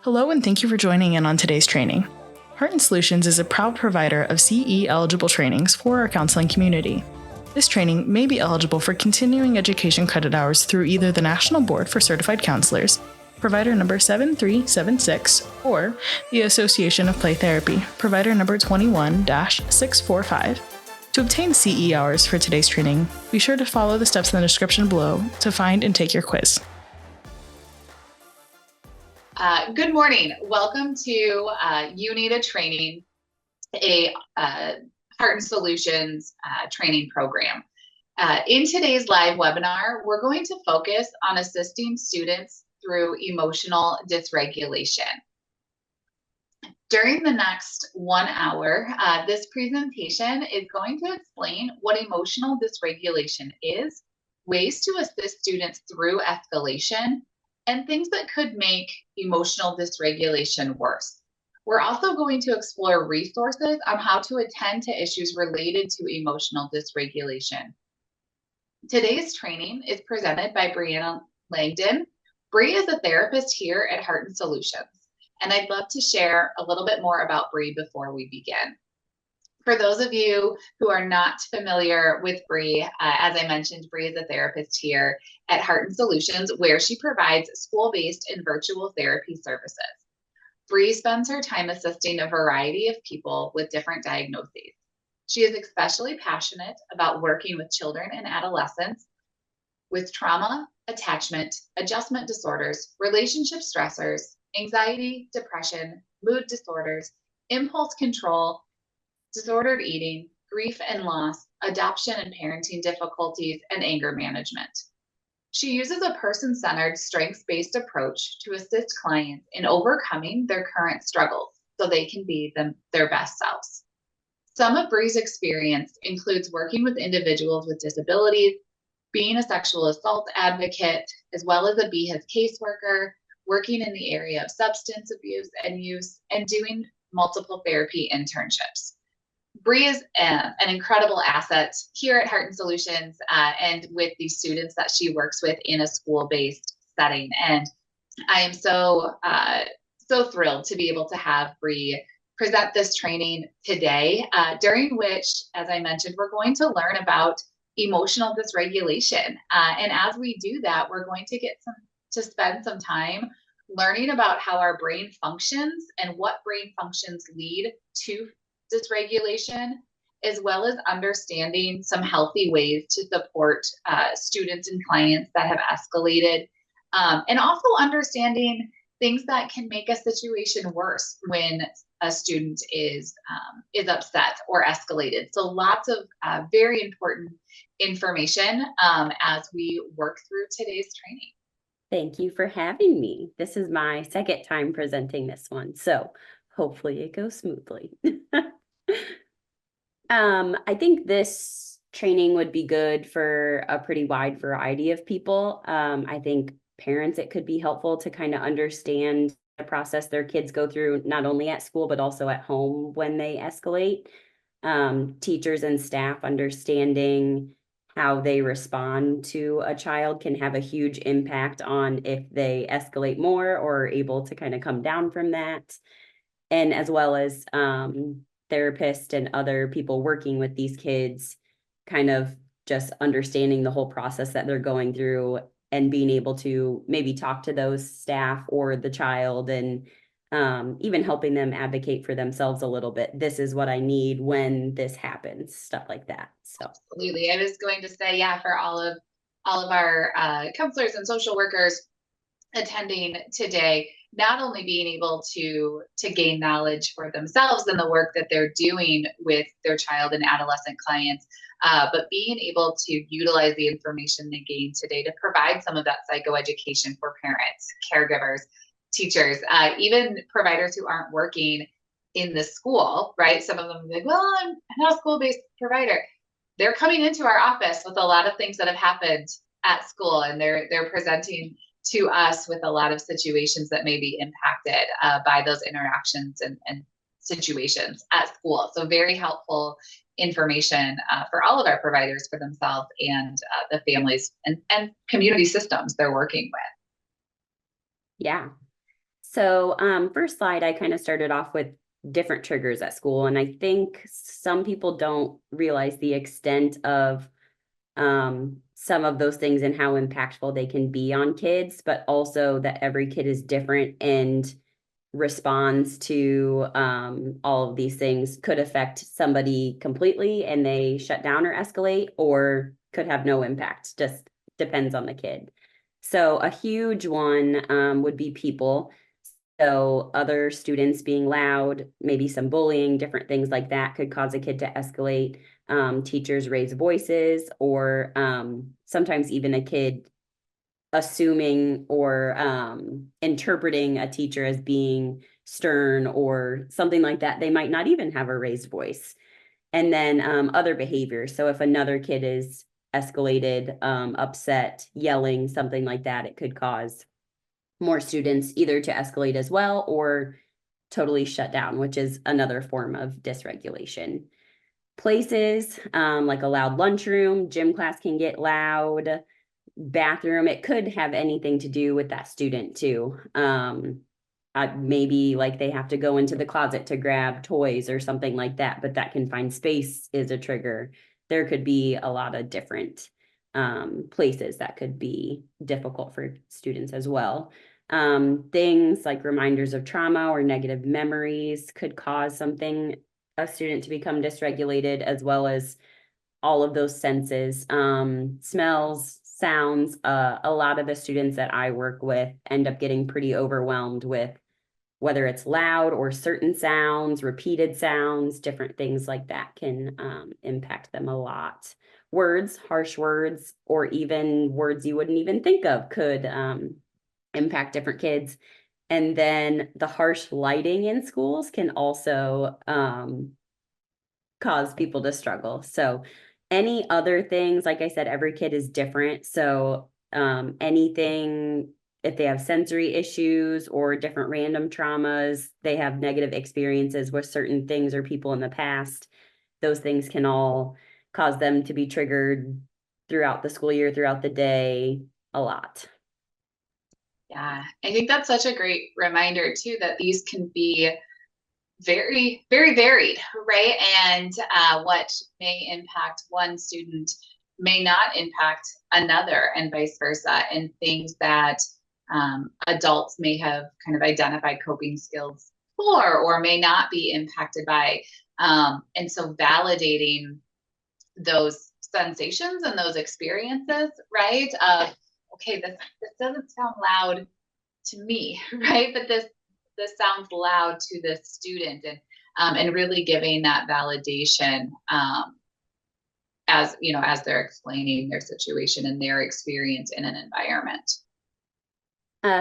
Hello and thank you for joining in on today's training. Heart & Solutions is a proud provider of CE-eligible trainings for our counseling community. This training may be eligible for continuing education credit hours through either the National Board for Certified Counselors, provider number 7376, or the Association of Play Therapy, provider number 21-645. To obtain CE hours for today's training, be sure to follow the steps in the description below to find and take your quiz. Good morning. Welcome to You Need a Training, a Heart & Solutions training program. In today's live webinar, we're going to focus on assisting students through emotional dysregulation. During the next 1 hour, this presentation is going to explain what emotional dysregulation is, ways to assist students through escalation, and things that could make emotional dysregulation worse. We're also going to explore resources on how to attend to issues related to emotional dysregulation. Today's training is presented by Briannan Huss. Bree is a therapist here at Heart & Solutions, and I'd love to share a little bit more about Bree before we begin. For those of you who are not familiar with Bree, as I mentioned, Bree is a therapist here at Heart & Solutions, where she provides school-based and virtual therapy services. Bree spends her time assisting a variety of people with different diagnoses. She is especially passionate about working with children and adolescents with trauma, attachment, adjustment disorders, relationship stressors, anxiety, depression, mood disorders, impulse control, disordered eating, grief and loss, adoption and parenting difficulties, and anger management. She uses a person-centered, strengths-based approach to assist clients in overcoming their current struggles so they can be their best selves. Some of Bree's experience includes working with individuals with disabilities, being a sexual assault advocate, as well as a BHIS caseworker, working in the area of substance abuse and use, and doing multiple therapy internships. Bree is an incredible asset here at Heart & Solutions and with the students that she works with in a school-based setting. And I am so thrilled to be able to have Bree present this training today, during which, as I mentioned, we're going to learn about emotional dysregulation. And as we do that, we're going to spend some time learning about how our brain functions and what brain functions lead to dysregulation, as well as understanding some healthy ways to support students and clients that have escalated, and also understanding things that can make a situation worse when a student is upset or escalated. So lots of very important information as we work through today's training. Thank you for having me. This is my second time presenting this one, so hopefully it goes smoothly. I think this training would be good for a pretty wide variety of people. I think parents, it could be helpful to kind of understand the process their kids go through, not only at school, but also at home when they escalate. Teachers and staff understanding how they respond to a child can have a huge impact on if they escalate more or are able to kind of come down from that. And as well as therapists and other people working with these kids, kind of just understanding the whole process that they're going through and being able to maybe talk to those staff or the child and even helping them advocate for themselves a little bit. This is what I need when this happens, stuff like that. So absolutely. I was going to say, yeah, for all of our counselors and social workers attending today, not only being able to gain knowledge for themselves and the work that they're doing with their child and adolescent clients, but being able to utilize the information they gain today to provide some of that psychoeducation for parents, caregivers, teachers, even providers who aren't working in the school, right? Some of them are like, well, I'm not a school-based provider. They're coming into our office with a lot of things that have happened at school, and they're presenting to us with a lot of situations that may be impacted by those interactions and situations at school. So very helpful information for all of our providers, for themselves and the families and community systems they're working with. Yeah. So first slide, I kind of started off with different triggers at school. And I think some people don't realize the extent of some of those things and how impactful they can be on kids, but also that every kid is different and responds to all of these things could affect somebody completely and they shut down or escalate, or could have no impact, just depends on the kid. So a huge one would be people. So other students being loud, maybe some bullying, different things like that could cause a kid to escalate. Teachers raise voices, or sometimes even a kid assuming or interpreting a teacher as being stern or something like that. They might not even have a raised voice. And then other behaviors. So if another kid is escalated, upset, yelling, something like that, it could cause more students either to escalate as well or totally shut down, which is another form of dysregulation. Places like a loud lunchroom, gym class can get loud, bathroom, it could have anything to do with that student too. Maybe like they have to go into the closet to grab toys or something like that, but that confined space is a trigger. There could be a lot of different places that could be difficult for students as well. Things like reminders of trauma or negative memories could cause a student to become dysregulated, as well as all of those senses, smells, sounds. A lot of the students that I work with end up getting pretty overwhelmed with whether it's loud or certain sounds, repeated sounds, different things like that can impact them a lot. Words, harsh words, or even words you wouldn't even think of could impact different kids. And then the harsh lighting in schools can also cause people to struggle. So any other things, like I said, every kid is different. So anything, if they have sensory issues or different random traumas, they have negative experiences with certain things or people in the past, those things can all cause them to be triggered throughout the school year, throughout the day, a lot. Yeah, I think that's such a great reminder too, that these can be very, very varied, right? And what may impact one student may not impact another, and vice versa. And things that adults may have kind of identified coping skills for, or may not be impacted by. And so validating those sensations and those experiences, right? Of, okay, this doesn't sound loud to me, right? But this sounds loud to this student, and really giving that validation as you know, as they're explaining their situation and their experience in an environment.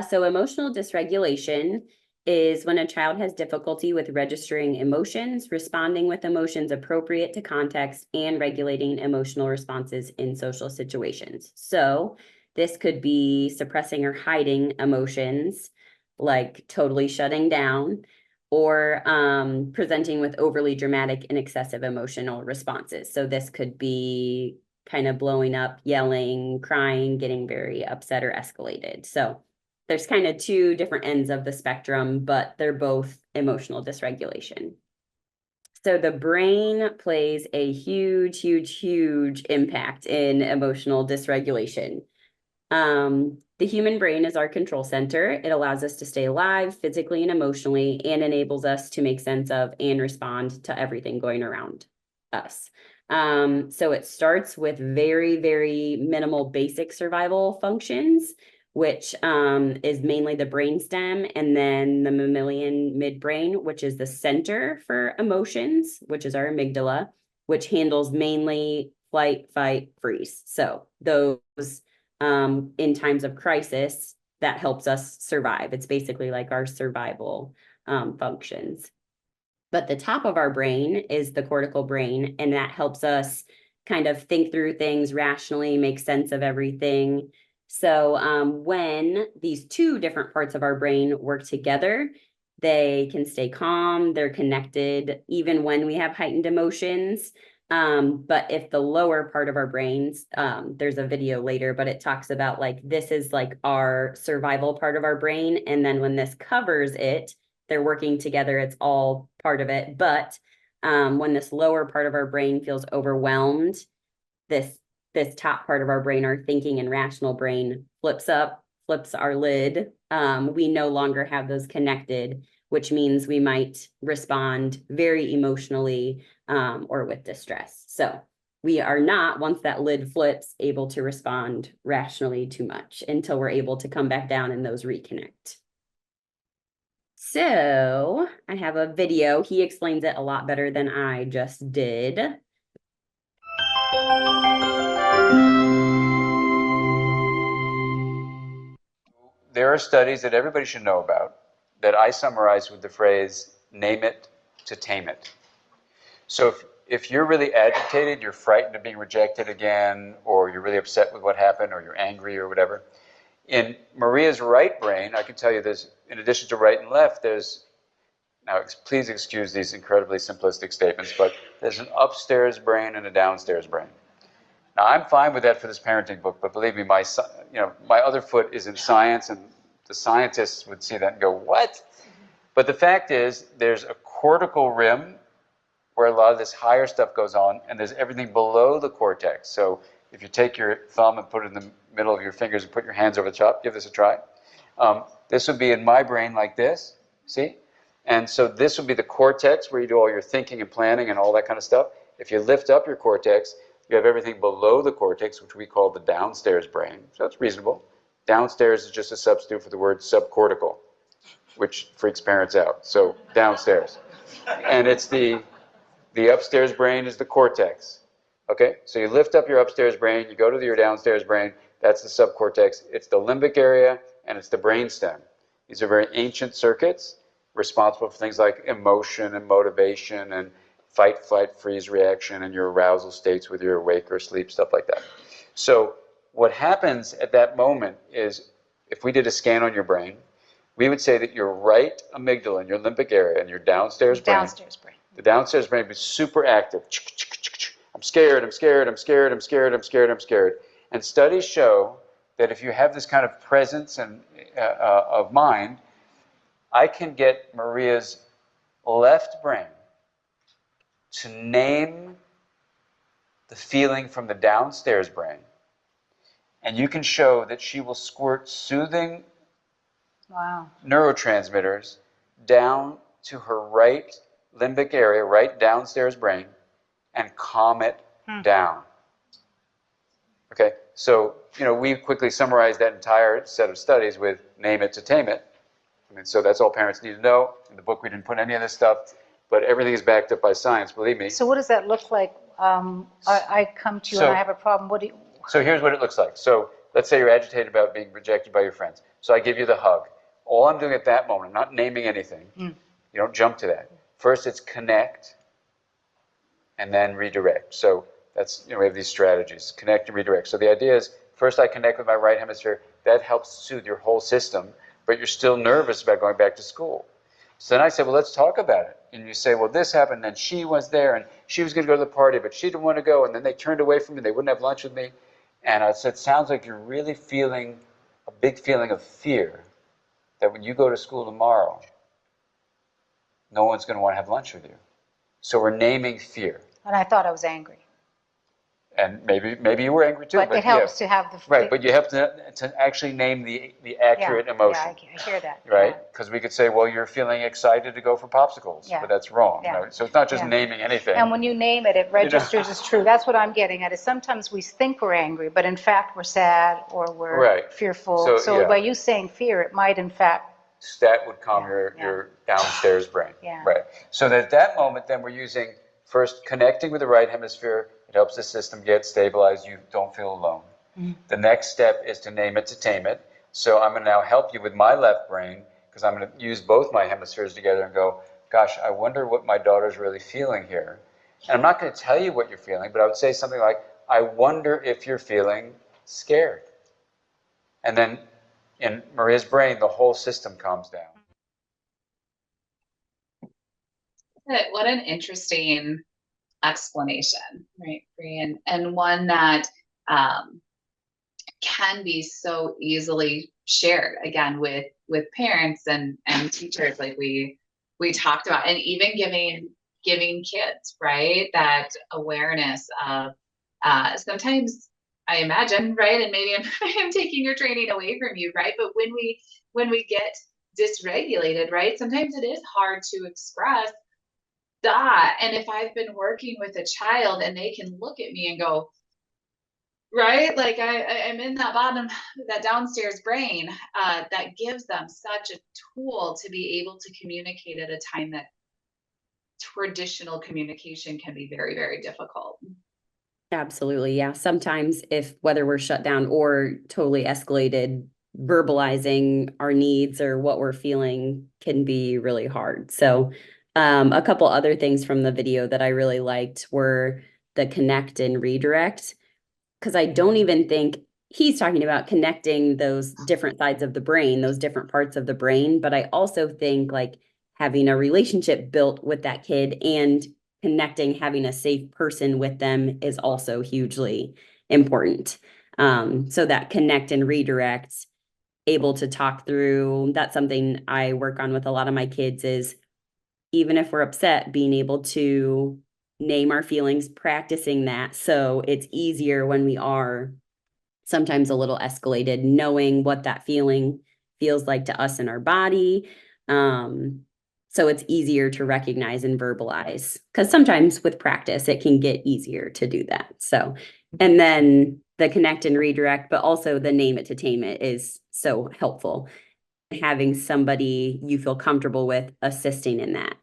So emotional dysregulation is when a child has difficulty with registering emotions, responding with emotions appropriate to context, and regulating emotional responses in social situations. So this could be suppressing or hiding emotions, like totally shutting down, or presenting with overly dramatic and excessive emotional responses. So this could be kind of blowing up, yelling, crying, getting very upset or escalated. So there's kind of two different ends of the spectrum, but they're both emotional dysregulation. So the brain plays a huge, huge, huge impact in emotional dysregulation. The human brain is our control center. It allows us to stay alive physically and emotionally, and enables us to make sense of and respond to everything going around us. So it starts with very, very minimal basic survival functions, which is mainly the brainstem, and then the mammalian midbrain, which is the center for emotions, which is our amygdala, which handles mainly flight, fight, freeze. So those in times of crisis, that helps us survive. It's basically like our survival functions. But the top of our brain is the cortical brain, and that helps us kind of think through things rationally, make sense of everything. So when these two different parts of our brain work together, they can stay calm, they're connected, even when we have heightened emotions. But if the lower part of our brains, there's a video later, but it talks about like, this is like our survival part of our brain. And then when this covers it, they're working together. It's all part of it. But when this lower part of our brain feels overwhelmed, this top part of our brain, our thinking and rational brain, flips our lid. We no longer have those connected, which means we might respond very emotionally or with distress. So we are not, once that lid flips, able to respond rationally too much until we're able to come back down and those reconnect. So I have a video. He explains it a lot better than I just did. There are studies that everybody should know about that I summarize with the phrase, name it to tame it. So if you're really agitated, you're frightened of being rejected again, or you're really upset with what happened, or you're angry or whatever, in Maria's right brain, I can tell you there's, in addition to right and left, there's, now please excuse these incredibly simplistic statements, but there's an upstairs brain and a downstairs brain. Now, I'm fine with that for this parenting book, but believe me, my other foot is in science, and the scientists would see that and go, what? But the fact is, there's a cortical rim where a lot of this higher stuff goes on, and there's everything below the cortex. So if you take your thumb and put it in the middle of your fingers and put your hands over the top, give this a try. This would be in my brain like this, see? And so this would be the cortex where you do all your thinking and planning and all that kind of stuff. If you lift up your cortex, you have everything below the cortex, which we call the downstairs brain. So that's reasonable. Downstairs is just a substitute for the word subcortical, which freaks parents out. So downstairs. And it's the upstairs brain is the cortex. Okay? So you lift up your upstairs brain, you go to your downstairs brain, that's the subcortex. It's the limbic area, and it's the brainstem. These are very ancient circuits responsible for things like emotion and motivation and fight, flight, freeze reaction and your arousal states whether you're awake or asleep, stuff like that. So what happens at that moment is, if we did a scan on your brain, we would say that your right amygdala and your limbic area and your downstairs brain, the downstairs brain would be super active. I'm scared, I'm scared, I'm scared, I'm scared, I'm scared, I'm scared. And studies show that if you have this kind of presence and of mind, I can get Maria's left brain to name the feeling from the downstairs brain, and you can show that she will squirt soothing neurotransmitters down to her right limbic area, right downstairs brain, and calm it down. Okay, so we quickly summarized that entire set of studies with name it to tame it. I mean, so that's all parents need to know. In the book, we didn't put any of this stuff, but everything is backed up by science, believe me. So what does that look like? I come to you and I have a problem. What do you? So here's what it looks like. So let's say you're agitated about being rejected by your friends. So I give you the hug. All I'm doing at that moment, I'm not naming anything. You don't jump to that. First, it's connect, and then redirect. So that's, we have these strategies, connect and redirect. So the idea is, first I connect with my right hemisphere. That helps soothe your whole system, but you're still nervous about going back to school. So then I said, well, let's talk about it. And you say, well, this happened, and she was there, and she was going to go to the party, but she didn't want to go, and then they turned away from me. They wouldn't have lunch with me. And I said, sounds like you're really feeling a big feeling of fear that when you go to school tomorrow, no one's going to want to have lunch with you. So we're naming fear. And I thought I was angry. And maybe you were angry too. But it helps to have the... Right, but you have to actually name the accurate emotion. Yeah, I hear that. Right? Because we could say, well, you're feeling excited to go for popsicles. But that's wrong. Yeah. Right? So it's not just naming anything. And when you name it, it registers as true. That's what I'm getting at, is sometimes we think we're angry, but in fact we're sad or we're fearful. So by you saying fear, it might in fact... That would calm your downstairs brain. Right. So at that moment, then we're using, first, connecting with the right hemisphere. It helps the system get stabilized. You don't feel alone. The next step is to name it to tame it. So I'm going to now help you with my left brain, because I'm going to use both my hemispheres together and go, gosh, I wonder what my daughter's really feeling here. And I'm not going to tell you what you're feeling, but I would say something like, I wonder if you're feeling scared. And then in Maria's brain, the whole system calms down. What an interesting explanation, right, Brian? And one that can be so easily shared, again, with parents and teachers, like we talked about, and even giving kids, right, that awareness of sometimes, I imagine, right, and maybe I'm taking your training away from you, right, but when we get dysregulated, right, sometimes it is hard to express that. And if I've been working with a child and they can look at me and go, right, like I'm in that downstairs brain, that gives them such a tool to be able to communicate at a time that traditional communication can be very, very difficult. Absolutely. Yeah. Sometimes whether we're shut down or totally escalated, verbalizing our needs or what we're feeling can be really hard. So a couple other things from the video that I really liked were the connect and redirect, because I don't even think he's talking about connecting those different sides of the brain, those different parts of the brain. But I also think like having a relationship built with that kid and connecting, having a safe person with them is also hugely important. So that connect and redirect, able to talk through, that's something I work on with a lot of my kids, is even if we're upset, being able to name our feelings, practicing that. So it's easier when we are sometimes a little escalated, knowing what that feeling feels like to us in our body. So it's easier to recognize and verbalize, because sometimes with practice, it can get easier to do that. So, and then the connect and redirect, but also the name it to tame it is so helpful. Having somebody you feel comfortable with assisting in that.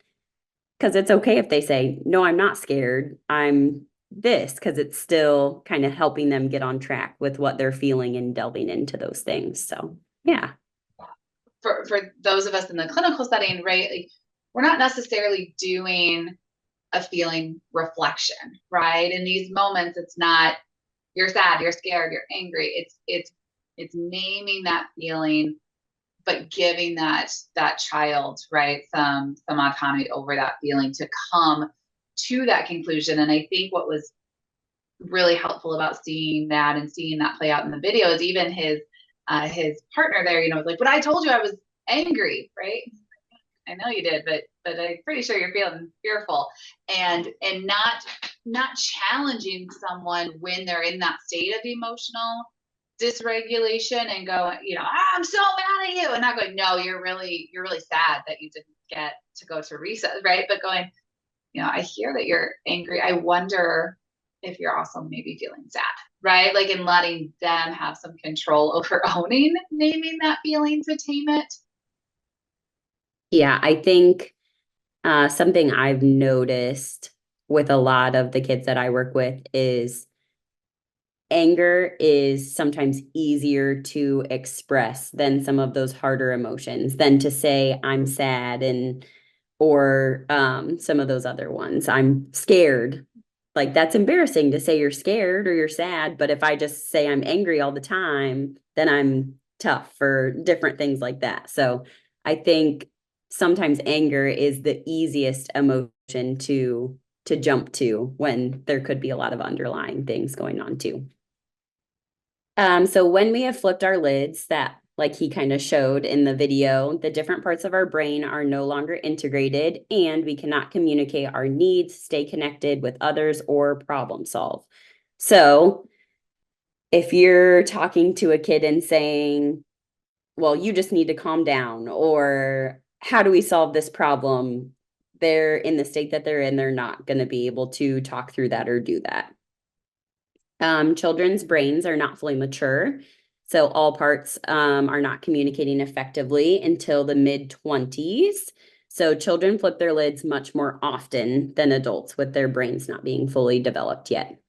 Because it's okay if they say, no, I'm not scared, I'm this, because it's still kind of helping them get on track with what they're feeling and delving into those things. So, yeah. For those of us in the clinical setting, right, like, we're not necessarily doing a feeling reflection, right? In these moments, it's not, you're sad, you're scared, you're angry. It's naming that feeling, but giving that child, right, some autonomy over that feeling to come to that conclusion. And I think what was really helpful about seeing that play out in the video is even his partner there, was like, but I told you I was angry, right? I know you did, but I'm pretty sure you're feeling fearful, and not challenging someone when they're in that state of emotional dysregulation and go, I'm so mad at you, and not going, no, you're really sad that you didn't get to go to recess, right? But going, I hear that you're angry. I wonder if you're also maybe feeling sad, right? Like, in letting them have some control over naming that feeling to tame it. Yeah, I think something I've noticed with a lot of the kids that I work with is anger is sometimes easier to express than some of those harder emotions, than to say I'm sad or some of those other ones. I'm scared. Like, that's embarrassing to say you're scared or you're sad, but if I just say I'm angry all the time, then I'm tough for different things like that. So I think sometimes anger is the easiest emotion to jump to when there could be a lot of underlying things going on too. So when we have flipped our lids, that, like he kind of showed in the video, the different parts of our brain are no longer integrated and we cannot communicate our needs, stay connected with others, or problem solve. So if you're talking to a kid and saying, well, you just need to calm down, or how do we solve this problem? They're in the state that they're in, they're not going to be able to talk through that or do that. Children's brains are not fully mature, so all parts are not communicating effectively until the mid-20s. So children flip their lids much more often than adults with their brains not being fully developed yet.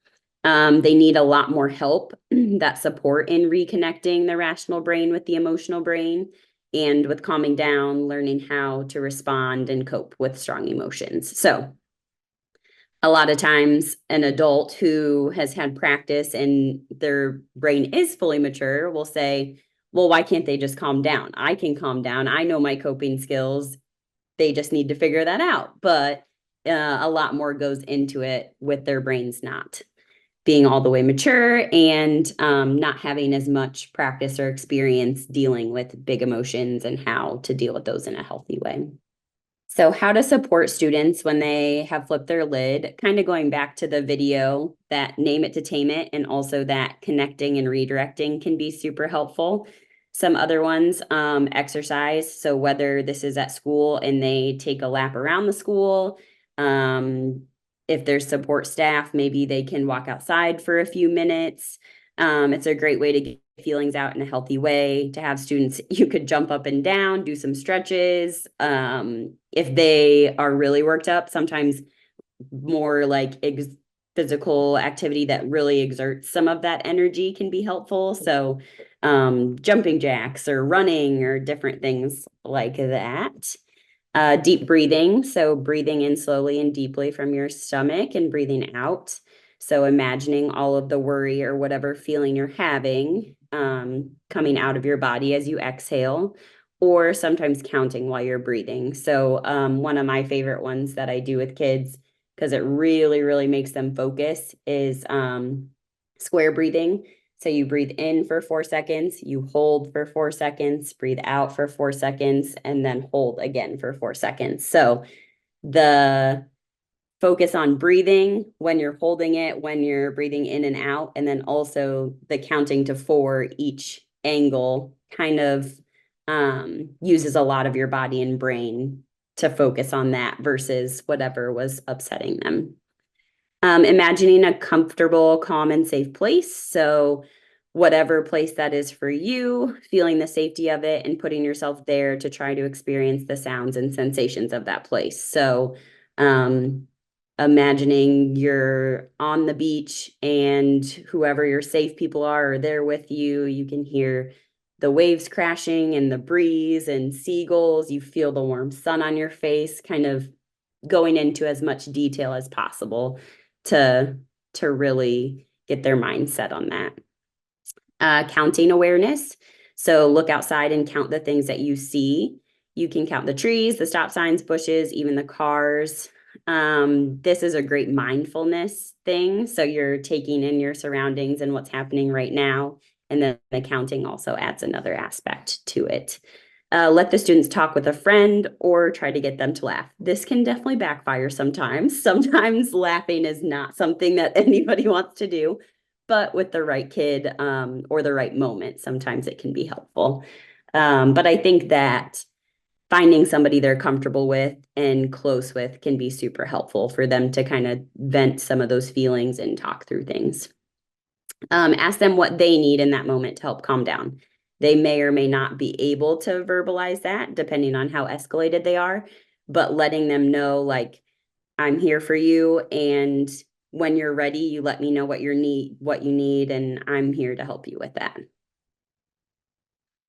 They need a lot more help, that support in reconnecting the rational brain with the emotional brain, and with calming down, learning how to respond and cope with strong emotions. So a lot of times an adult who has had practice and their brain is fully mature will say, well, why can't they just calm down? I can calm down. I know my coping skills. They just need to figure that out. But a lot more goes into it with their brains not being all the way mature and not having as much practice or experience dealing with big emotions and how to deal with those in a healthy way. So how to support students when they have flipped their lid, kind of going back to the video, that name it to tame it, and also that connecting and redirecting can be super helpful. Some other ones, exercise. So whether this is at school and they take a lap around the school, if there's support staff, maybe they can walk outside for a few minutes. It's a great way to get feelings out in a healthy way. To have students, you could jump up and down, do some stretches. If they are really worked up, sometimes more like physical activity that really exerts some of that energy can be helpful. So jumping jacks or running or different things like that. Deep breathing. So breathing in slowly and deeply from your stomach and breathing out. So imagining all of the worry or whatever feeling you're having coming out of your body as you exhale, or sometimes counting while you're breathing. So one of my favorite ones that I do with kids, because it really, really makes them focus, is square breathing. So you breathe in for 4 seconds, you hold for 4 seconds, breathe out for 4 seconds, and then hold again for 4 seconds. So the focus on breathing when you're holding it, when you're breathing in and out, and then also the counting to 4 each angle kind of uses a lot of your body and brain to focus on that versus whatever was upsetting them. Imagining a comfortable, calm, and safe place. So whatever place that is for you, feeling the safety of it and putting yourself there to try to experience the sounds and sensations of that place. So imagining you're on the beach and whoever your safe people are there with you. You can hear the waves crashing and the breeze and seagulls. You feel the warm sun on your face, kind of going into as much detail as possible to really get their mind set on that. Counting awareness. So look outside and count the things that you see. You can count the trees, the stop signs, bushes, even the cars. This is a great mindfulness thing. So you're taking in your surroundings and what's happening right now. And then the counting also adds another aspect to it. Let the students talk with a friend or try to get them to laugh. This can definitely backfire sometimes. Sometimes laughing is not something that anybody wants to do, but with the right kid or the right moment, sometimes it can be helpful. But I think that finding somebody they're comfortable with and close with can be super helpful for them to kind of vent some of those feelings and talk through things. Ask them what they need in that moment to help calm down. They may or may not be able to verbalize that depending on how escalated they are, but letting them know, like, I'm here for you, and when you're ready, you let me know what you need, and I'm here to help you with that.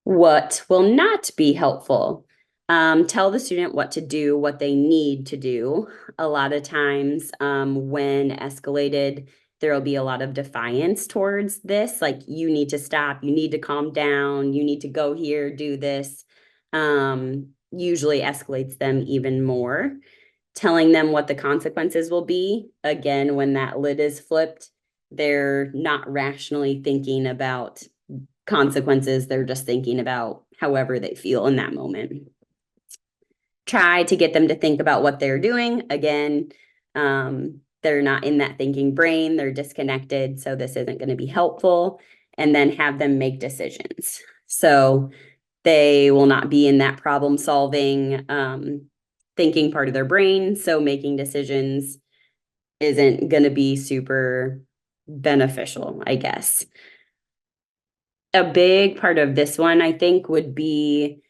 What will not be helpful? Tell the student what to do, what they need to do. A lot of times when escalated, there will be a lot of defiance towards this, like, you need to stop, you need to calm down, you need to go here, do this. Usually escalates them even more. Telling them what the consequences will be. Again, when that lid is flipped, they're not rationally thinking about consequences. They're just thinking about however they feel in that moment. Try to get them to think about what they're doing. Again, they're not in that thinking brain. They're disconnected. So this isn't going to be helpful. And then have them make decisions. So they will not be in that problem solving thinking part of their brain. So making decisions isn't going to be super beneficial, I guess. A big part of this one, I think, would be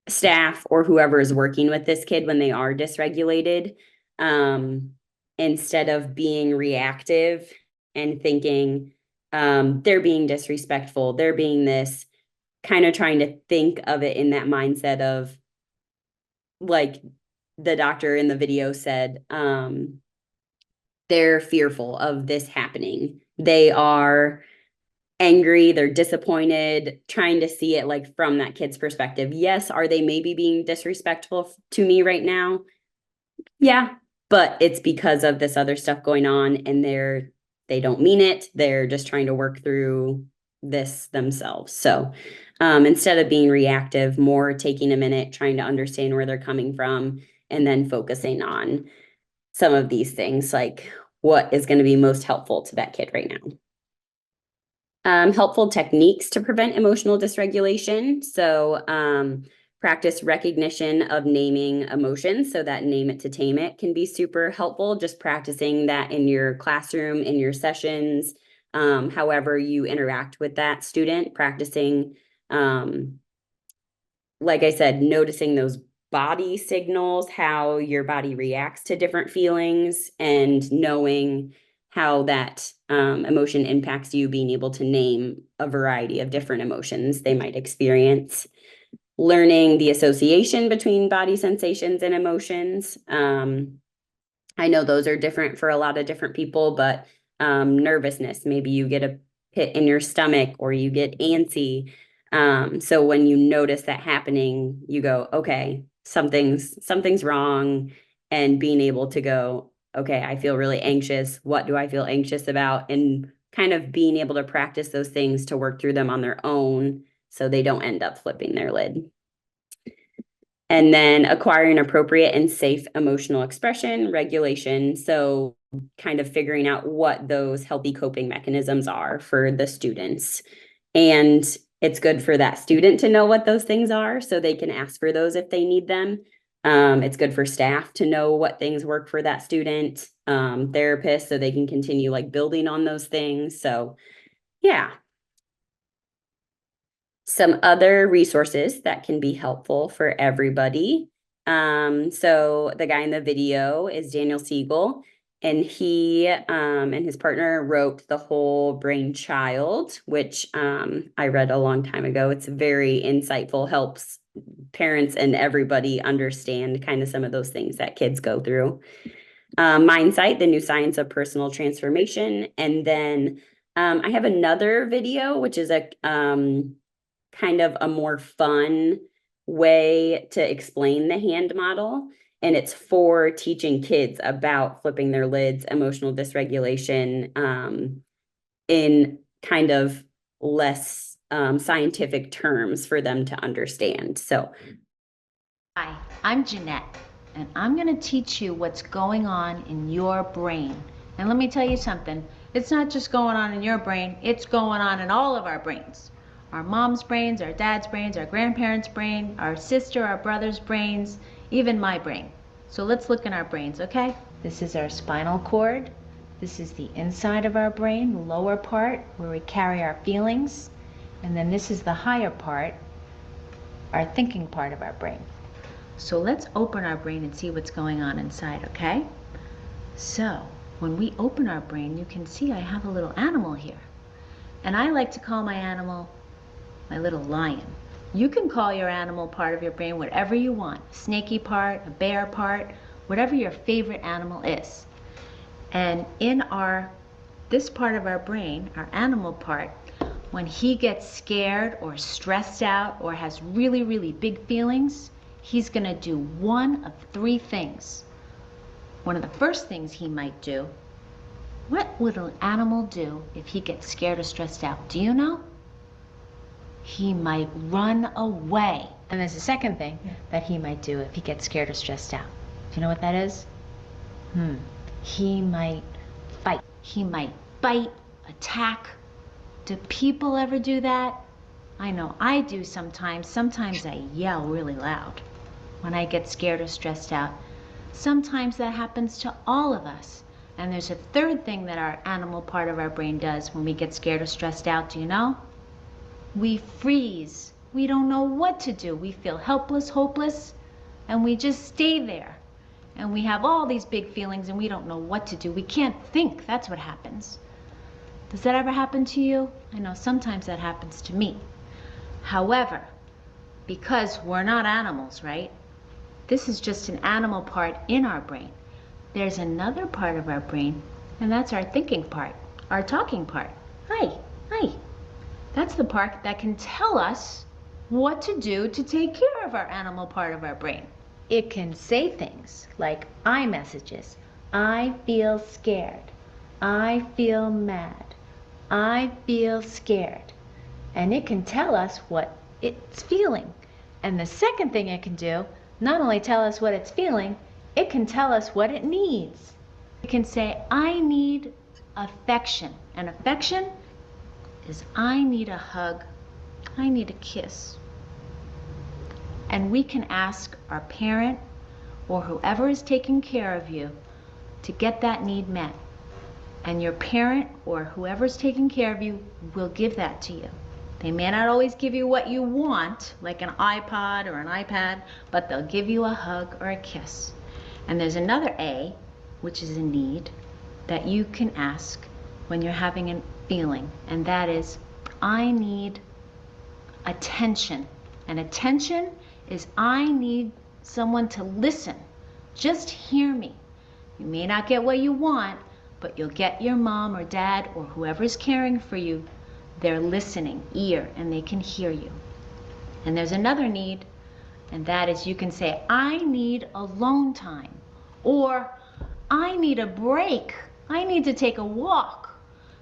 staff or whoever is working with this kid when they are dysregulated, instead of being reactive and thinking they're being disrespectful, they're being this, kind of trying to think of it in that mindset of, like the doctor in the video said, they're fearful of this happening. They are angry, they're disappointed, trying to see it like from that kid's perspective. Yes, are they maybe being disrespectful to me right now? Yeah, but it's because of this other stuff going on, and they don't mean it. They're just trying to work through this themselves. So instead of being reactive, more taking a minute, trying to understand where they're coming from, and then focusing on some of these things, like what is going to be most helpful to that kid right now. Helpful techniques to prevent emotional dysregulation. So practice recognition of naming emotions. So that name it to tame it can be super helpful. Just practicing that in your classroom, in your sessions, however you interact with that student, practicing, like I said, noticing those body signals, how your body reacts to different feelings, and knowing how that emotion impacts you, being able to name a variety of different emotions they might experience. Learning the association between body sensations and emotions. I know those are different for a lot of different people, but nervousness, maybe you get a pit in your stomach or you get antsy. So when you notice that happening, you go, okay, something's wrong, and being able to go, okay, I feel really anxious. What do I feel anxious about? And kind of being able to practice those things to work through them on their own so they don't end up flipping their lid. And then acquiring appropriate and safe emotional expression, regulation. So kind of figuring out what those healthy coping mechanisms are for the students. And it's good for that student to know what those things are so they can ask for those if they need them. It's good for staff to know what things work for that student, therapists, so they can continue like building on those things. So yeah. Some other resources that can be helpful for everybody. So the guy in the video is Daniel Siegel, and he and his partner wrote The Whole Brain Child, which I read a long time ago. It's very insightful, helps parents and everybody understand kind of some of those things that kids go through. Mindsight, the new science of personal transformation. And then I have another video, which is a kind of a more fun way to explain the hand model. And it's for teaching kids about flipping their lids, emotional dysregulation, in kind of less scientific terms for them to understand. So, hi, I'm Jeanette, and I'm going to teach you what's going on in your brain. And let me tell you something, it's not just going on in your brain, it's going on in all of our brains. Our mom's brains, our dad's brains, our grandparents' brain, our sister, our brother's brains, even my brain. So let's look in our brains, okay? This is our spinal cord. This is the inside of our brain, the lower part, where we carry our feelings. And then this is the higher part, our thinking part of our brain. So let's open our brain and see what's going on inside, okay? So when we open our brain, you can see I have a little animal here. And I like to call my animal my little lion. You can call your animal part of your brain whatever you want. A snaky part, a bear part, whatever your favorite animal is. And in this part of our brain, our animal part, when he gets scared or stressed out or has really, really big feelings, he's gonna do one of three things. One of the first things he might do, what would an animal do if he gets scared or stressed out? Do you know? He might run away. And there's a second thing that he might do if he gets scared or stressed out. Do you know what that is? He might fight. He might bite, attack. Do people ever do that? I know I do sometimes. Sometimes I yell really loud when I get scared or stressed out. Sometimes that happens to all of us. And there's a third thing that our animal part of our brain does when we get scared or stressed out. Do you know? We freeze. We don't know what to do. We feel helpless, hopeless, and we just stay there. And we have all these big feelings and we don't know what to do. We can't think. That's what happens. Does that ever happen to you? I know sometimes that happens to me. However, because we're not animals, right? This is just an animal part in our brain. There's another part of our brain, and that's our thinking part, our talking part. Hi, hi. That's the part that can tell us what to do to take care of our animal part of our brain. It can say things like I messages. I feel scared. I feel mad. I feel scared. And it can tell us what it's feeling. And the second thing it can do, not only tell us what it's feeling, it can tell us what it needs. It can say, I need affection. And affection is I need a hug. I need a kiss. And we can ask our parent or whoever is taking care of you to get that need met. And your parent or whoever's taking care of you will give that to you. They may not always give you what you want, like an iPod or an iPad, but they'll give you a hug or a kiss. And there's another A, which is a need, that you can ask when you're having a feeling, and that is, I need attention. And attention is I need someone to listen. Just hear me. You may not get what you want, but you'll get your mom or dad or whoever's caring for you. They're listening, ear, and they can hear you. And there's another need, and that is you can say, I need alone time, or I need a break. I need to take a walk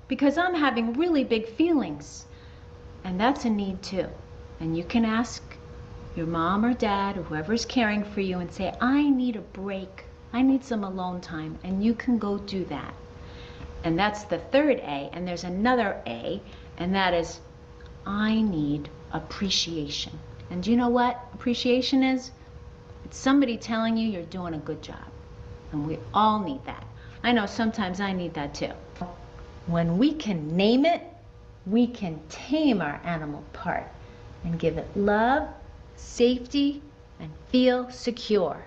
because I'm having really big feelings. And that's a need too. And you can ask your mom or dad or whoever's caring for you and say, I need a break. I need some alone time. And you can go do that. And that's the third A. And there's another A, and that is, I need appreciation. And do you know what appreciation is? It's somebody telling you you're doing a good job. And we all need that. I know sometimes I need that too. When we can name it, we can tame our animal part and give it love, safety, and feel secure.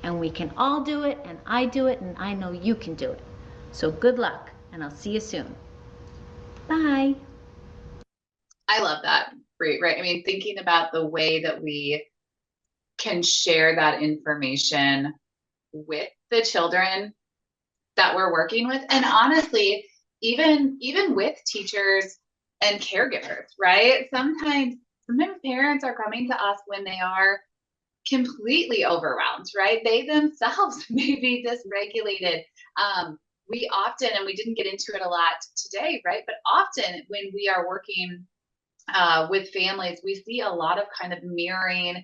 And we can all do it, and I do it, and I know you can do it. So good luck, and I'll see you soon. Bye. I love that. Great, right? I mean, thinking about the way that we can share that information with the children that we're working with, and honestly, even with teachers and caregivers, right? Sometimes parents are coming to us when they are completely overwhelmed, right? They themselves may be dysregulated. We often, and we didn't get into it a lot today, right? But often when we are working with families, we see a lot of kind of mirroring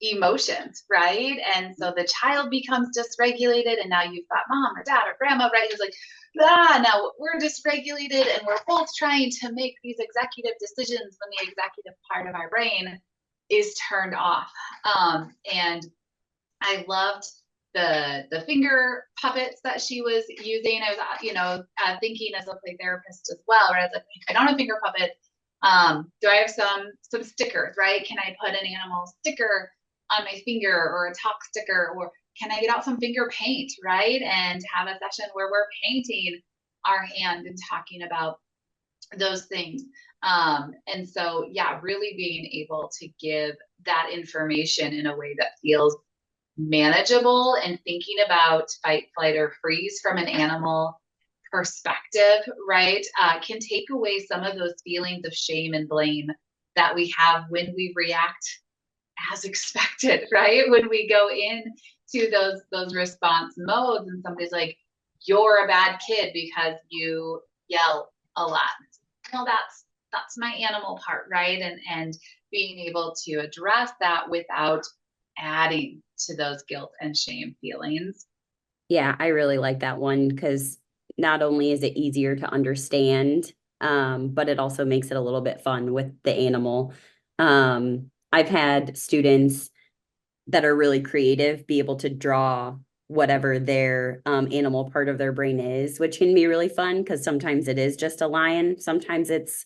emotions, right? And so the child becomes dysregulated, and now you've got mom or dad or grandma, right? Who's like, now we're dysregulated, and we're both trying to make these executive decisions when the executive part of our brain is turned off. And I loved the finger puppets that she was using. I was, thinking as a play therapist as well, where I was like, I don't have a finger puppet. Do I have some stickers, right? Can I put an animal sticker on my finger, or a talk sticker, or can I get out some finger paint, right? And have a session where we're painting our hand and talking about those things. And so, yeah, really being able to give that information in a way that feels manageable, and thinking about fight, flight, or freeze from an animal perspective, right, can take away some of those feelings of shame and blame that we have when we react as expected, right? When we go into those response modes, and somebody's like, you're a bad kid because you yell a lot. No, that's my animal part, right? And being able to address that without adding to those guilt and shame feelings. Yeah, I really like that one, because not only is it easier to understand, but it also makes it a little bit fun with the animal. I've had students that are really creative be able to draw whatever their animal part of their brain is, which can be really fun, because sometimes it is just a lion, sometimes it's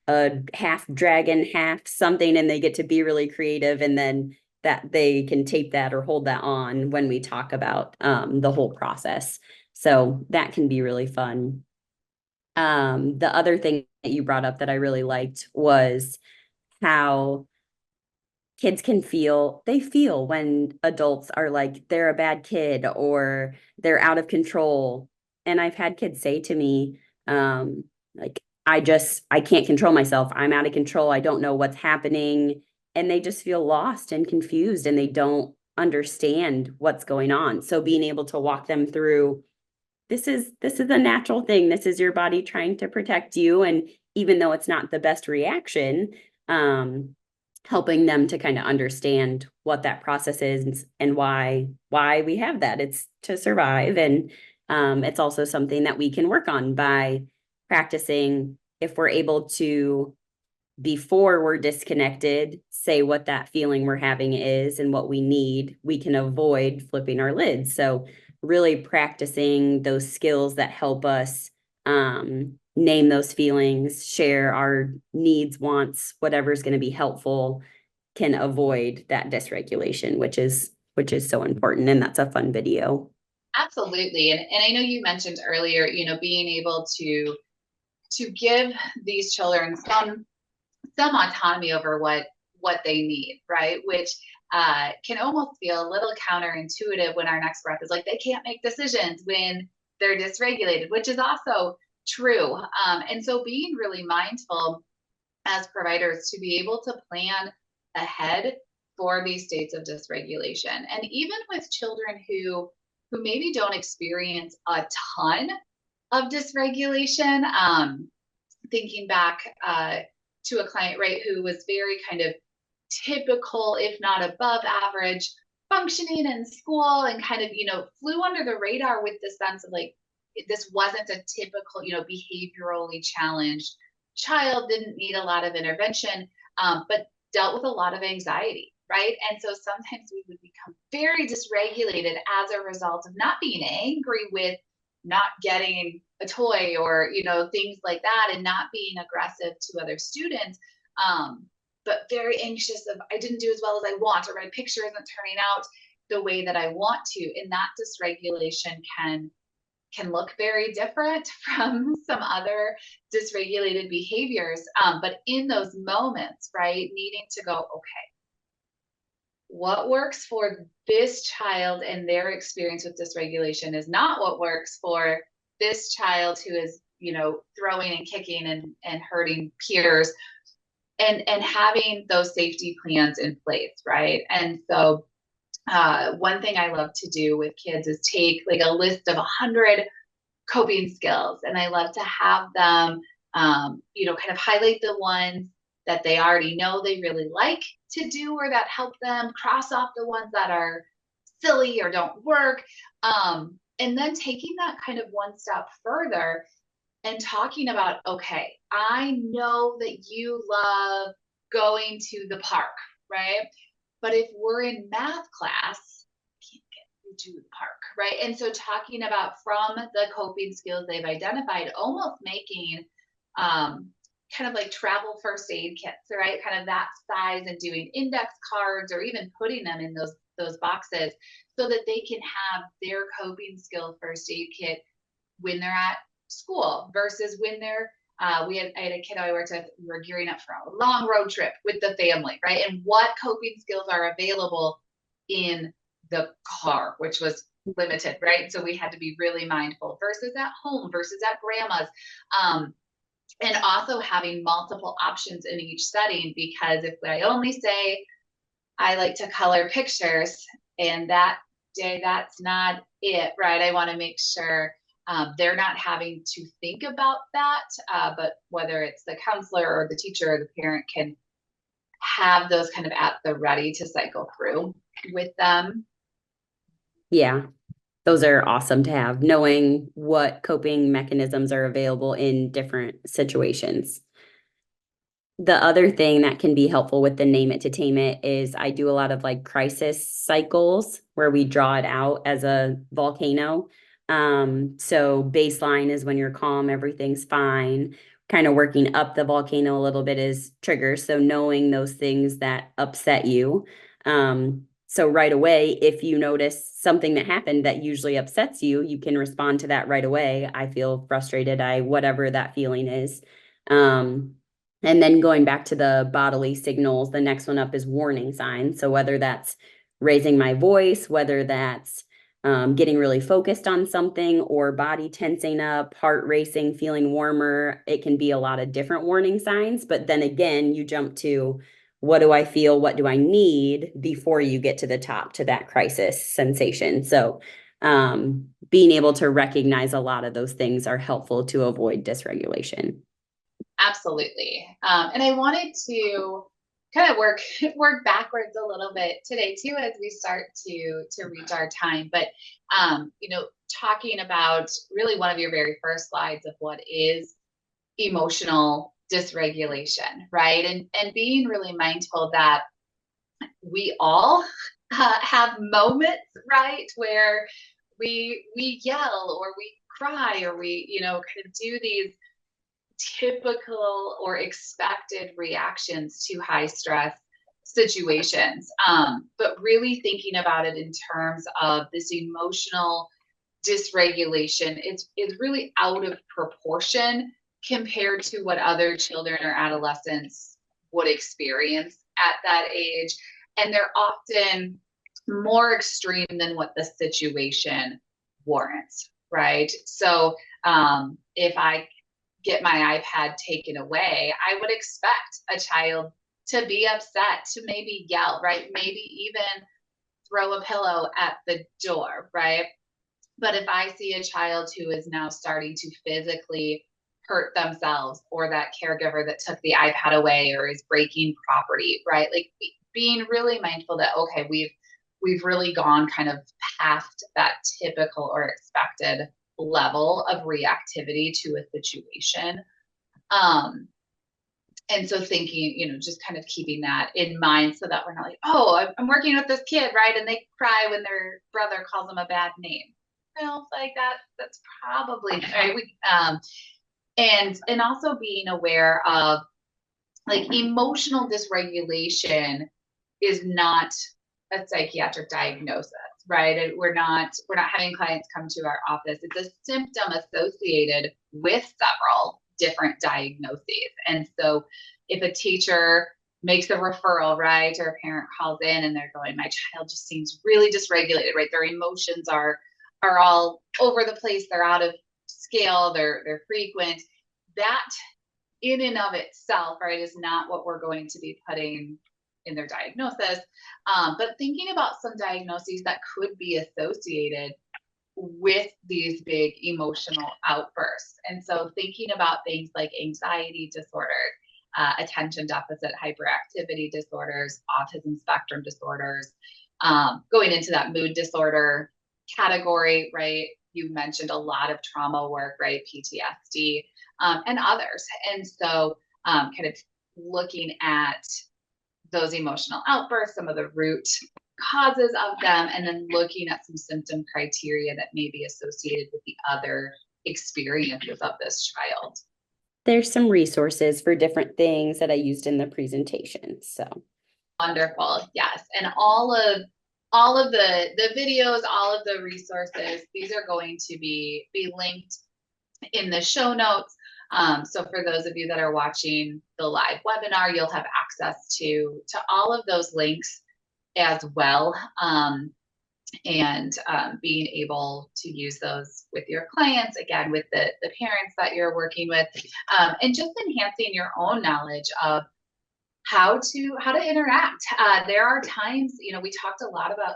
a half dragon, half something, and they get to be really creative, and then that they can tape that or hold that on when we talk about the whole process. So that can be really fun. The other thing that you brought up that I really liked was how kids can feel when adults are like, they're a bad kid or they're out of control. And I've had kids say to me, like, I can't control myself. I'm out of control. I don't know what's happening. And they just feel lost and confused and they don't understand what's going on. So being able to walk them through, this is a natural thing. This is your body trying to protect you. And even though it's not the best reaction, helping them to kind of understand what that process is and why we have that. It's to survive. And it's also something that we can work on by practicing. If we're able to, before we're disconnected, say what that feeling we're having is and what we need, we can avoid flipping our lids. So really practicing those skills that help us name those feelings, share our needs, wants, whatever's going to be helpful, can avoid that dysregulation, which is so important. And that's a fun video. Absolutely. And I know you mentioned earlier, being able to give these children some autonomy over what they need, right? Which can almost feel a little counterintuitive when our next breath is like, they can't make decisions when they're dysregulated, which is also true. And so being really mindful as providers to be able to plan ahead for these states of dysregulation. And even with children who maybe don't experience a ton of dysregulation, thinking back to a client, right, who was very kind of typical, if not above average, functioning in school and kind of, flew under the radar with the sense of like, this wasn't a typical, behaviorally challenged child, didn't need a lot of intervention, but dealt with a lot of anxiety, right? And so sometimes we would become very dysregulated as a result of not being angry with not getting a toy or, things like that, and not being aggressive to other students, but very anxious of, I didn't do as well as I want, or my picture isn't turning out the way that I want to. And that dysregulation can look very different from some other dysregulated behaviors. But in those moments, right, needing to go, okay, what works for this child and their experience with dysregulation is not what works for this child who is, throwing and kicking and hurting peers, and having those safety plans in place, right? And so one thing I love to do with kids is take like a list of 100 coping skills, and I love to have them, kind of highlight the ones that they already know they really like to do or that help them, cross off the ones that are silly or don't work, and then taking that kind of one step further and talking about, okay, I know that you love going to the park, right? But if we're in math class, can't get you to the park, right? And so talking about, from the coping skills they've identified, almost making kind of like travel first aid kits, right? Kind of that size, and doing index cards or even putting them in those boxes so that they can have their coping skill first aid kit when they're at school versus when they're I had a kid I worked with, we were gearing up for a long road trip with the family, right? And what coping skills are available in the car, which was limited, right? So we had to be really mindful versus at home versus at grandma's. And also having multiple options in each setting, because if I only say I like to color pictures and that day that's not it, right? I want to make sure they're not having to think about that, but whether it's the counselor or the teacher or the parent can have those kind of at the ready to cycle through with them. Yeah, those are awesome to have, knowing what coping mechanisms are available in different situations. The other thing that can be helpful with the name it to tame it is I do a lot of like crisis cycles where we draw it out as a volcano. So baseline is when you're calm, everything's fine. Kind of working up the volcano a little bit is triggers. So knowing those things that upset you. So right away, if you notice something that happened that usually upsets you, you can respond to that right away. I feel frustrated, whatever that feeling is. And then going back to the bodily signals, the next one up is warning signs. So whether that's raising my voice, whether that's getting really focused on something, or body tensing up, heart racing, feeling warmer. It can be a lot of different warning signs, but then again, you jump to what do I feel? What do I need before you get to the top, to that crisis sensation. So being able to recognize a lot of those things are helpful to avoid dysregulation. Absolutely. And I wanted to kind of work backwards a little bit today too, as we start to reach our time. But talking about really one of your very first slides of what is emotional dysregulation, right? And being really mindful that we all have moments, right, where we yell or we cry or we kind of do these typical or expected reactions to high stress situations, but really thinking about it in terms of this emotional dysregulation is really out of proportion compared to what other children or adolescents would experience at that age, and they're often more extreme than what the situation warrants, right? So if I get my iPad taken away, I would expect a child to be upset, to maybe yell, right? Maybe even throw a pillow at the door, right? But if I see a child who is now starting to physically hurt themselves, or that caregiver that took the iPad away or is breaking property, right? Like being really mindful that, okay, we've really gone kind of past that typical or expected level of reactivity to a situation. And so thinking, just kind of keeping that in mind so that we're not like, oh, I'm working with this kid, right? And they cry when their brother calls them a bad name. Well, like that's probably right. And also being aware of like emotional dysregulation is not a psychiatric diagnosis, right? And we're not having clients come to our office. It's a symptom associated with several different diagnoses. And so if a teacher makes a referral, right, or a parent calls in and they're going, my child just seems really dysregulated, right? Their emotions are all over the place. They're out of scale. They're frequent. That in and of itself, right, is not what we're going to be putting in their diagnosis. But thinking about some diagnoses that could be associated with these big emotional outbursts. And so thinking about things like anxiety disorders, attention deficit hyperactivity disorders, autism spectrum disorders, going into that mood disorder category, right? You mentioned a lot of trauma work, right? PTSD, and others. And so kind of looking at those emotional outbursts, some of the root causes of them, and then looking at some symptom criteria that may be associated with the other experiences of this child. There's some resources for different things that I used in the presentation. So wonderful. Yes. And all of the videos, all of the resources, these are going to be linked in the show notes. So for those of you that are watching the live webinar, you'll have access to all of those links as well. And being able to use those with your clients, again, with the parents that you're working with, and just enhancing your own knowledge of how to interact. There are times, we talked a lot about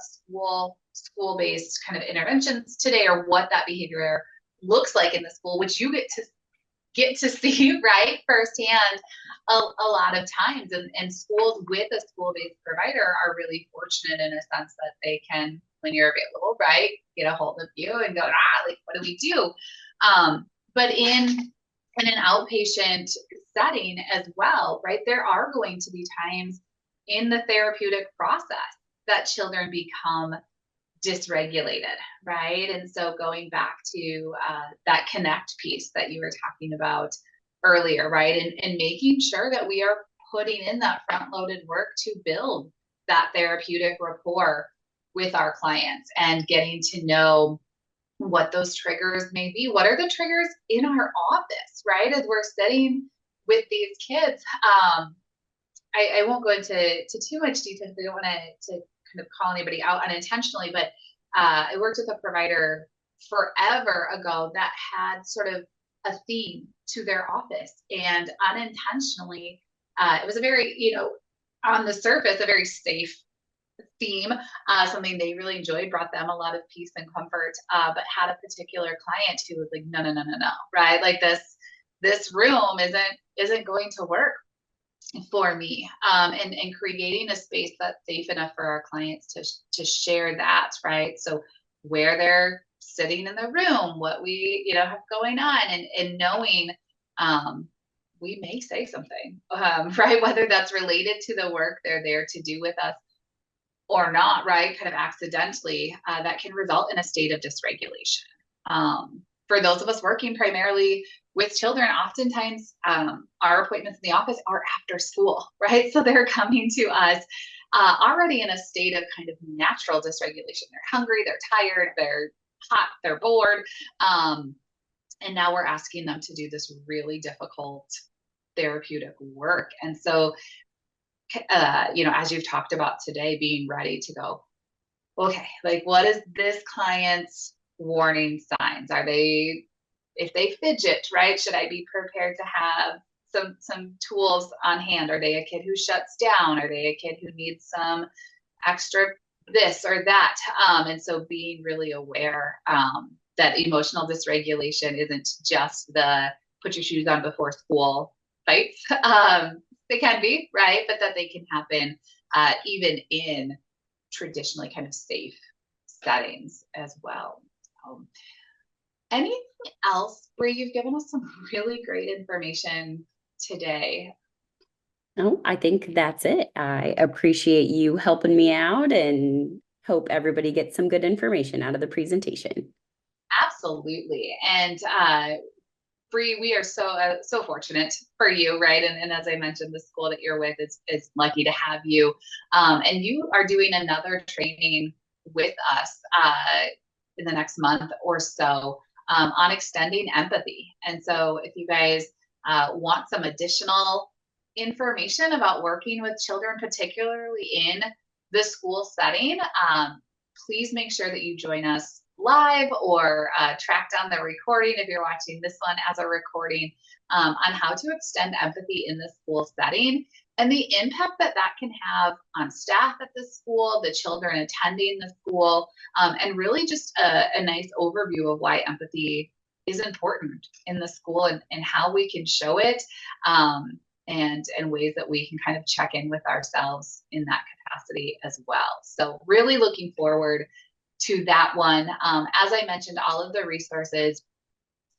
school-based kind of interventions today, or what that behavior looks like in the school, which you get to see right firsthand a lot of times. And schools with a school-based provider are really fortunate in a sense that they can, when you're available, right, get a hold of you and go, like, what do we do? But in an outpatient setting as well, right, there are going to be times in the therapeutic process that children become dysregulated, right? And so going back to that connect piece that you were talking about earlier, right? And making sure that we are putting in that front-loaded work to build that therapeutic rapport with our clients and getting to know what those triggers may be. What are the triggers in our office, right? As we're sitting with these kids. I won't go into too much detail because I don't want to kind of call anybody out unintentionally, but I worked with a provider forever ago that had sort of a theme to their office, and unintentionally, it was a very, on the surface, a very safe theme, something they really enjoyed, brought them a lot of peace and comfort, but had a particular client who was like, no, right? Like this room isn't going to work for me, and creating a space that's safe enough for our clients to share that, right? So where they're sitting in the room, what we have going on, and knowing we may say something, right? Whether that's related to the work they're there to do with us or not, right? Kind of accidentally, that can result in a state of dysregulation. For those of us working primarily with children, oftentimes our appointments in the office are after school, right? So they're coming to us already in a state of kind of natural dysregulation. They're hungry, they're tired, they're hot, they're bored. And now we're asking them to do this really difficult therapeutic work. And so, as you've talked about today, being ready to go, okay, like what is this client's warning signs? Are they, if they fidget, right? Should I be prepared to have some tools on hand? Are they a kid who shuts down? Are they a kid who needs some extra this or that? And so being really aware that emotional dysregulation isn't just the put your shoes on before school fights. They can be, right? But that they can happen even in traditionally kind of safe settings as well. Anything else, Bree? You've given us some really great information today. No, I think that's it. I appreciate you helping me out and hope everybody gets some good information out of the presentation. Absolutely. And Bree, we are so fortunate for you, right? And as I mentioned, the school that you're with is lucky to have you. And you are doing another training with us in the next month or so on extending empathy. And so if you guys want some additional information about working with children, particularly in the school setting, please make sure that you join us live or track down the recording if you're watching this one as a recording on how to extend empathy in the school setting and the impact that can have on staff at the school, the children attending the school, and really just a nice overview of why empathy is important in the school and how we can show it, and ways that we can kind of check in with ourselves in that capacity as well. So really looking forward to that one. As I mentioned, all of the resources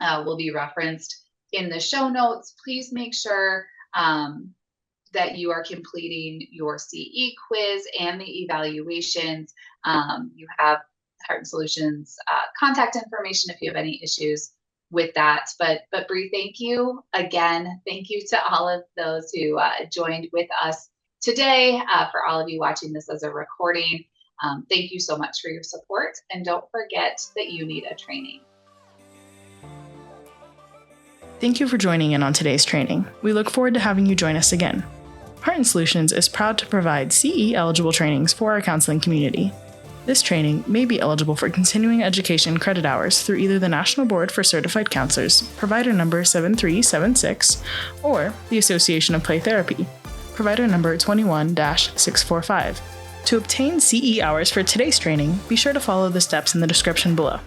will be referenced in the show notes. Please make sure that you are completing your CE quiz and the evaluations. You have Heart and Solutions contact information if you have any issues with that. But Bree, thank you again. Thank you to all of those who joined with us today. For all of you watching this as a recording, thank you so much for your support, and don't forget that you need a training. Thank you for joining in on today's training. We look forward to having you join us again. Heart and Solutions is proud to provide CE-eligible trainings for our counseling community. This training may be eligible for continuing education credit hours through either the National Board for Certified Counselors, provider number 7376, or the Association of Play Therapy, provider number 21-645. To obtain CE hours for today's training, be sure to follow the steps in the description below.